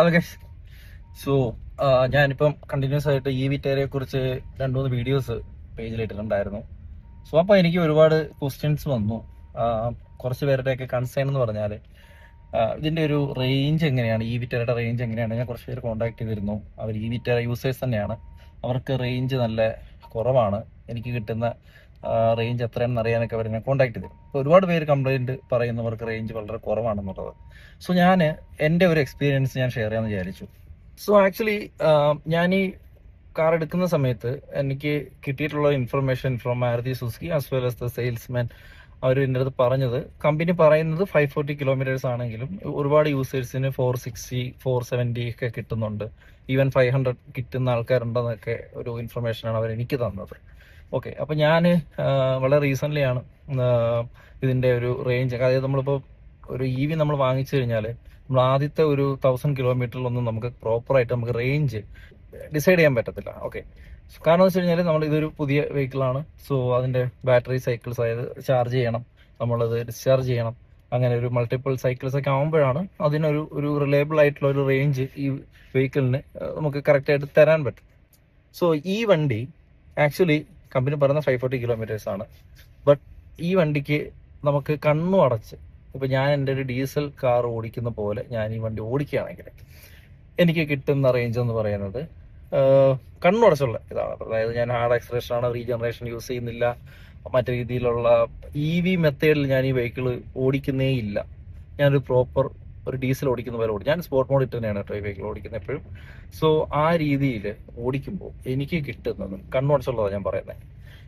Hello guys. So ഞാനിപ്പം continuous ആയിട്ട് E V ടയറെ കുറിച്ച് 2-3 വീഡിയോസ് പേജിലിട്ടിട്ടുണ്ടായിരുന്നു. സോ അപ്പോൾ എനിക്ക് ഒരുപാട് ക്വസ്റ്റ്യൻസ് വന്നു. കുറച്ച് പേരുടെയൊക്കെ കൺസേൺ എന്ന് പറഞ്ഞാൽ ഇതിൻ്റെ ഒരു റേഞ്ച് എങ്ങനെയാണ്, ഇ വി ടയറുടെ റേഞ്ച് എങ്ങനെയാണ്. ഞാൻ കുറച്ച് പേര് കോൺടാക്ട് ചെയ്തിരുന്നു. അവർ ഇ വി ടയർ യൂസേഴ്സ് തന്നെയാണ്. അവർക്ക് റേഞ്ച് നല്ല കുറവാണ്, എനിക്ക് കിട്ടുന്ന റേഞ്ച് എത്രയാണെന്ന് അറിയാനൊക്കെ അവർ എന്നെ കോൺടാക്ട് ചെയ്തിരുന്നു. അപ്പോൾ ഒരുപാട് പേര് കംപ്ലൈൻറ്റ് പറയുന്നവർക്ക് റേഞ്ച് വളരെ കുറവാണെന്നുള്ളത്. സോ ഞാൻ എൻ്റെ ഒരു എക്സ്പീരിയൻസ് ഞാൻ ഷെയർ ചെയ്യാമെന്ന് വിചാരിച്ചു. സോ ആക്ച്വലി ഞാൻ ഈ കാർ എടുക്കുന്ന സമയത്ത് എനിക്ക് കിട്ടിയിട്ടുള്ള information from Maruti Suzuki as well as the salesman. അവർ എൻ്റെ അടുത്ത് പറഞ്ഞത്, കമ്പനി പറയുന്നത് 540 കിലോമീറ്റേഴ്സ് ആണെങ്കിലും ഒരുപാട് യൂസേഴ്സിന് 460 470 ഒക്കെ കിട്ടുന്നുണ്ട്, ഈവൻ 500 കിട്ടുന്ന ആൾക്കാരുണ്ടെന്നൊക്കെ ഒരു ഇൻഫർമേഷനാണ് അവർ എനിക്ക് തന്നത്. ഓക്കെ, അപ്പോൾ ഞാൻ വളരെ റീസെൻ്റ്ലി ആണ് ഇതിൻ്റെ ഒരു റേഞ്ച്, അതായത് നമ്മളിപ്പോൾ ഒരു ഇ വി നമ്മൾ വാങ്ങിച്ചു കഴിഞ്ഞാൽ നമ്മൾ ആദ്യത്തെ ഒരു 1000 കിലോമീറ്ററിലൊന്നും നമുക്ക് പ്രോപ്പറായിട്ട് നമുക്ക് റേഞ്ച് ഡിസൈഡ് ചെയ്യാൻ പറ്റത്തില്ല. ഓക്കെ, കാരണം എന്ന് വെച്ച് കഴിഞ്ഞാൽ നമ്മൾ ഇതൊരു പുതിയ വെഹിക്കിളാണ്. സോ അതിൻ്റെ ബാറ്ററി സൈക്കിൾസ്, അതായത് ചാർജ് ചെയ്യണം, നമ്മളത് ഡിസ്ചാർജ് ചെയ്യണം, അങ്ങനെ ഒരു മൾട്ടിപ്പിൾ സൈക്കിൾസ് ഒക്കെ ആകുമ്പോഴാണ് അതിനൊരു ഒരു റിലയബിൾ ആയിട്ടുള്ള ഒരു റേഞ്ച് ഈ വെഹിക്കിളിന് നമുക്ക് കറക്റ്റായിട്ട് തരാൻ പറ്റും. സോ ഈ വണ്ടി ആക്ച്വലി കമ്പനി പറയുന്ന 540 കിലോമീറ്റേഴ്സ് ആണ്. ബട്ട് ഈ വണ്ടിക്ക് നമുക്ക് കണ്ണും അടച്ച്, ഇപ്പം ഞാൻ എൻ്റെ ഒരു ഡീസൽ കാർ ഓടിക്കുന്ന പോലെ ഞാൻ ഈ വണ്ടി ഓടിക്കുകയാണെങ്കിൽ എനിക്ക് കിട്ടുന്ന റേഞ്ച് എന്ന് പറയുന്നത് കണ്ണുടച്ചുള്ള ഇതാണ്. അതായത് ഞാൻ ഹാർഡ് ആക്സിലറേഷൻ ആണ്, റീജനറേഷൻ യൂസ് ചെയ്യുന്നില്ല, മറ്റു രീതിയിലുള്ള ഇ വി മെത്തേഡിൽ ഞാൻ ഈ വെഹിക്കിൾ ഓടിക്കുന്നേ ഇല്ല. ഞാനൊരു പ്രോപ്പർ ഒരു ഡീസൽ ഓടിക്കുന്ന പോലെ ഓടി, ഞാൻ സ്പോർട്ട് മോഡ് ഇട്ട് തന്നെയാണ് കേട്ടോ ഈ വെഹിക്കിൾ ഓടിക്കുന്നത് എപ്പോഴും. സോ ആ രീതിയിൽ ഓടിക്കുമ്പോൾ എനിക്ക് കിട്ടുന്നത്, കണ്ണുടച്ചുള്ളതാണ് ഞാൻ പറയുന്നത്,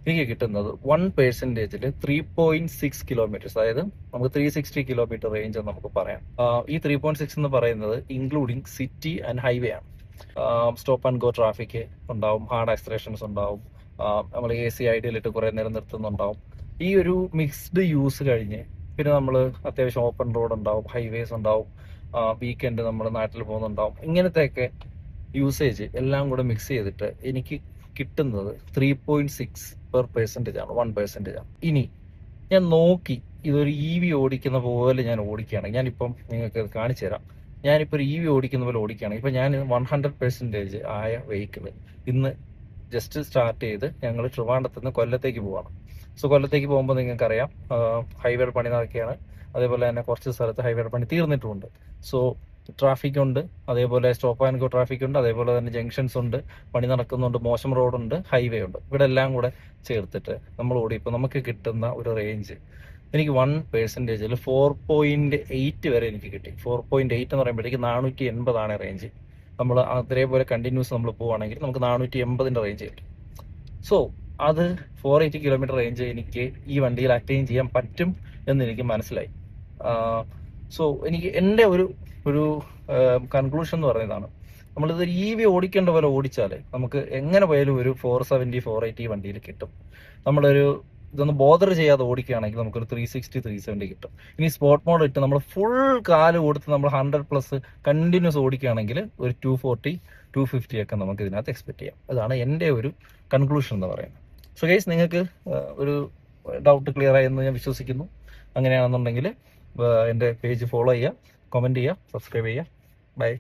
എനിക്ക് കിട്ടുന്നത് 1%-ൽ 3.6 കിലോമീറ്റേഴ്സ്, അതായത് നമുക്ക് 360 കിലോമീറ്റർ റേഞ്ച് എന്ന് നമുക്ക് പറയാം. ഈ 3.6 എന്ന് പറയുന്നത് ഇൻക്ലൂഡിങ് സിറ്റി ആൻഡ് ഹൈവേ ആണ്. സ്റ്റോപ്പ് ആൻഡ് ഗോ ട്രാഫിക് ഉണ്ടാവും, ഹാർഡ് ആക്സിലറേഷൻസ് ഉണ്ടാവും, നമ്മൾ എ സി ഐഡിയലിട്ട് കുറേ നേരം നിർത്തുന്നുണ്ടാവും. ഈ ഒരു മിക്സ്ഡ് യൂസ് കഴിഞ്ഞ് പിന്നെ നമ്മൾ അത്യാവശ്യം ഓപ്പൺ റോഡ് ഉണ്ടാവും, ഹൈവേസ് ഉണ്ടാവും, വീക്കെൻഡ് നമ്മൾ നാട്ടിൽ പോകുന്നുണ്ടാവും. ഇങ്ങനത്തെയൊക്കെ യൂസേജ് എല്ലാം കൂടെ മിക്സ് ചെയ്തിട്ട് എനിക്ക് കിട്ടുന്നത് 3.6% ആണ്, 1% ആണ്. ഇനി ഞാൻ നോക്കി ഇതൊരു ഇ വി ഓടിക്കുന്ന പോലെ ഞാൻ ഓടിക്കുകയാണെങ്കിൽ, ഞാനിപ്പം നിങ്ങൾക്ക് കാണിച്ചു തരാം. ഞാനിപ്പോൾ ഒരു ഇ വി ഓടിക്കുന്ന പോലെ ഓടിക്കുകയാണെങ്കിൽ, ഇപ്പം ഞാൻ 100% ആയ വെഹിക്കിൾ ഇന്ന് ജസ്റ്റ് സ്റ്റാർട്ട് ചെയ്ത് ഞങ്ങൾ ട്രിവാൻഡ്രത്ത് നിന്ന് കൊല്ലത്തേക്ക് പോവാണ്. സോ കൊല്ലത്തേക്ക് പോകുമ്പോൾ നിങ്ങൾക്കറിയാം ഹൈവേയുടെ പണി നടക്കുകയാണ്, അതേപോലെ തന്നെ കുറച്ച് സ്ഥലത്ത് ഹൈവേയുടെ പണി തീർന്നിട്ടുമുണ്ട്. സോ ട്രാഫിക് ഉണ്ട്, അതേപോലെ സ്റ്റോപ്പ് ആൻഡ് ഗോ ട്രാഫിക് ഉണ്ട്, അതേപോലെ തന്നെ ജംഗ്ഷൻസ് ഉണ്ട്, പണി നടക്കുന്നുണ്ട്, മോശം റോഡുണ്ട്, ഹൈവേ ഉണ്ട്. ഇവിടെ എല്ലാം കൂടെ ചേർത്തിട്ട് നമ്മൾ ഓടിയപ്പോൾ നമുക്ക് കിട്ടുന്ന ഒരു റേഞ്ച് എനിക്ക് 1%-ൽ 4.8 വരെ എനിക്ക് കിട്ടി. 4.8 എന്ന് പറയുമ്പോഴേക്ക് 480 റേഞ്ച്. നമ്മൾ അതേപോലെ കണ്ടിന്യൂസ് നമ്മൾ പോവുകയാണെങ്കിൽ നമുക്ക് 480 റേഞ്ച് കിട്ടും. സോ അത് 480 കിലോമീറ്റർ റേഞ്ച് എനിക്ക് ഈ വണ്ടിയിൽ അറ്റൈൻ ചെയ്യാൻ പറ്റും എന്ന് എനിക്ക് മനസ്സിലായി. സോ എനിക്ക് എൻ്റെ ഒരു കൺക്ലൂഷൻ എന്ന് പറയുന്നതാണ്, നമ്മളിത് ഇ വി ഓടിക്കേണ്ട പോലെ ഓടിച്ചാൽ നമുക്ക് എങ്ങനെ പോയാലും ഒരു 470 480 വണ്ടിയിൽ കിട്ടും. നമ്മളൊരു ഇതൊന്ന് ബോദർ ചെയ്യാതെ ഓടിക്കുകയാണെങ്കിൽ നമുക്കൊരു 360 370 കിട്ടും. ഇനി സ്പോർട്ട് മോഡ് ഇട്ട് നമ്മൾ ഫുൾ കാല് കൊടുത്ത് നമ്മൾ 100+ കണ്ടിന്യൂസ് ഓടിക്കുകയാണെങ്കിൽ ഒരു 240 250 ഒക്കെ നമുക്ക് ഇതിനകത്ത് എക്സ്പെക്ട് ചെയ്യാം. അതാണ് എൻ്റെ ഒരു കൺക്ലൂഷൻ എന്ന് പറയുന്നത്. സോ ഗൈസ്, നിങ്ങൾക്ക് ഒരു ഡൗട്ട് ക്ലിയർ ആയെന്ന് ഞാൻ വിശ്വസിക്കുന്നു. അങ്ങനെയാണെന്നുണ്ടെങ്കിൽ എൻ്റെ പേജ് ഫോളോ ചെയ്യുക, കമൻറ്റ് ചെയ്യുക, സബ്സ്ക്രൈബ് ചെയ്യുക. ബൈ.